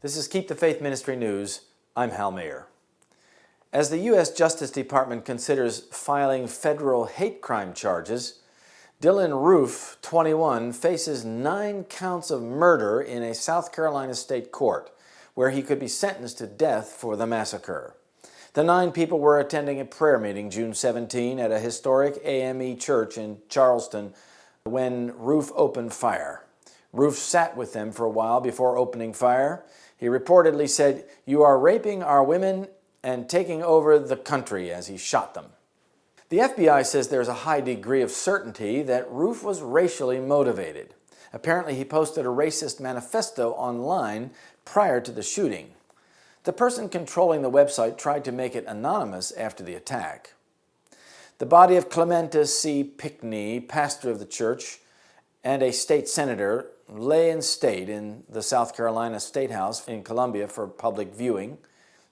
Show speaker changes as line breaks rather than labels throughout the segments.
This is Keep the Faith Ministry News. I'm Hal Mayer. As the U.S. Justice Department considers filing federal hate crime charges, Dylan Roof, 21, faces 9 counts of murder in a South Carolina state court, where he could be sentenced to death for the massacre. The 9 people were attending a prayer meeting June 17 at a historic AME church in Charleston when Roof opened fire. Roof sat with them for a while before opening fire. He reportedly said, "You are raping our women and taking over the country," as he shot them. The FBI says there's a high degree of certainty that Roof was racially motivated. Apparently, he posted a racist manifesto online prior to the shooting. The person controlling the website tried to make it anonymous after the attack. The body of Clementa C. Pickney, pastor of the church and a state senator, lay in state in the South Carolina State House in Columbia for public viewing.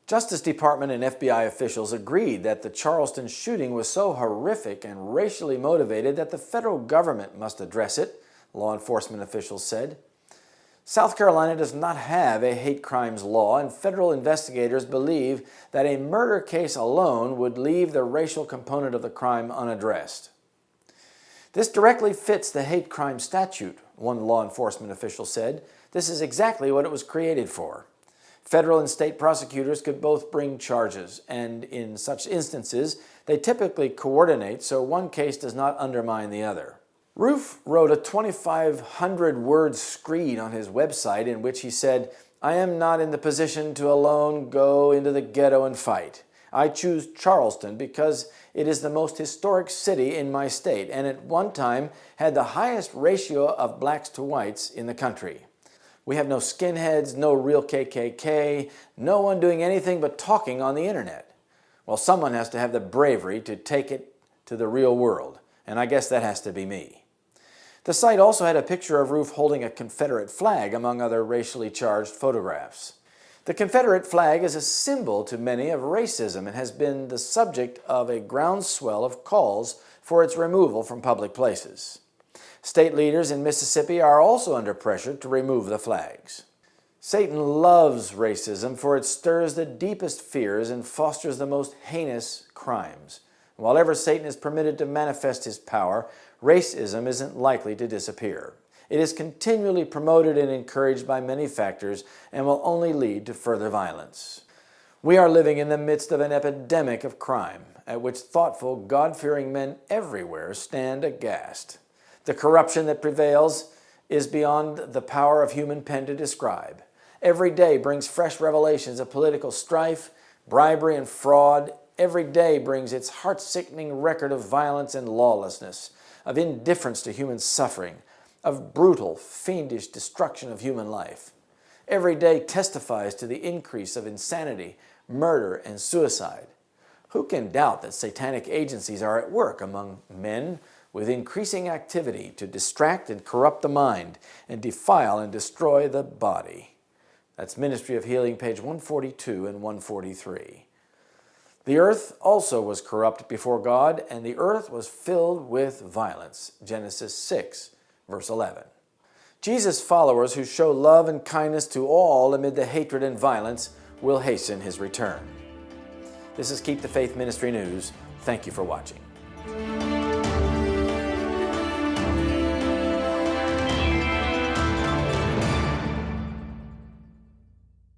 Justice Department and FBI officials agreed that the Charleston shooting was so horrific and racially motivated that the federal government must address it, law enforcement officials said. South Carolina does not have a hate crimes law, and federal investigators believe that a murder case alone would leave the racial component of the crime unaddressed. This directly fits the hate crime statute, one law enforcement official said. This is exactly what it was created for. Federal and state prosecutors could both bring charges, and in such instances, they typically coordinate so one case does not undermine the other. Roof wrote a 2,500-word screed on his website in which he said, "I am not in the position to alone go into the ghetto and fight. I choose Charleston because it is the most historic city in my state and at one time had the highest ratio of blacks to whites in the country. We have no skinheads, no real KKK, no one doing anything but talking on the internet." Well, someone has to have the bravery to take it to the real world, and I guess that has to be me. The site also had a picture of Roof holding a Confederate flag among other racially charged photographs. The Confederate flag is a symbol to many of racism and has been the subject of a groundswell of calls for its removal from public places. State leaders in Mississippi are also under pressure to remove the flags. Satan loves racism, for it stirs the deepest fears and fosters the most heinous crimes. While ever Satan is permitted to manifest his power, racism isn't likely to disappear. It is continually promoted and encouraged by many factors and will only lead to further violence. We are living in the midst of an epidemic of crime, at which thoughtful, God-fearing men everywhere stand aghast. The corruption that prevails is beyond the power of human pen to describe. Every day brings fresh revelations of political strife, bribery, and fraud. Every day brings its heart-sickening record of violence and lawlessness, of indifference to human suffering, of brutal, fiendish destruction of human life. Every day testifies to the increase of insanity, murder, and suicide. Who can doubt that satanic agencies are at work among men with increasing activity to distract and corrupt the mind and defile and destroy the body? That's Ministry of Healing, page 142 and 143. The earth also was corrupt before God, and the earth was filled with violence. Genesis 6, verse 11. Jesus' followers who show love and kindness to all amid the hatred and violence will hasten his return. This is Keep the Faith Ministry News. Thank you for watching.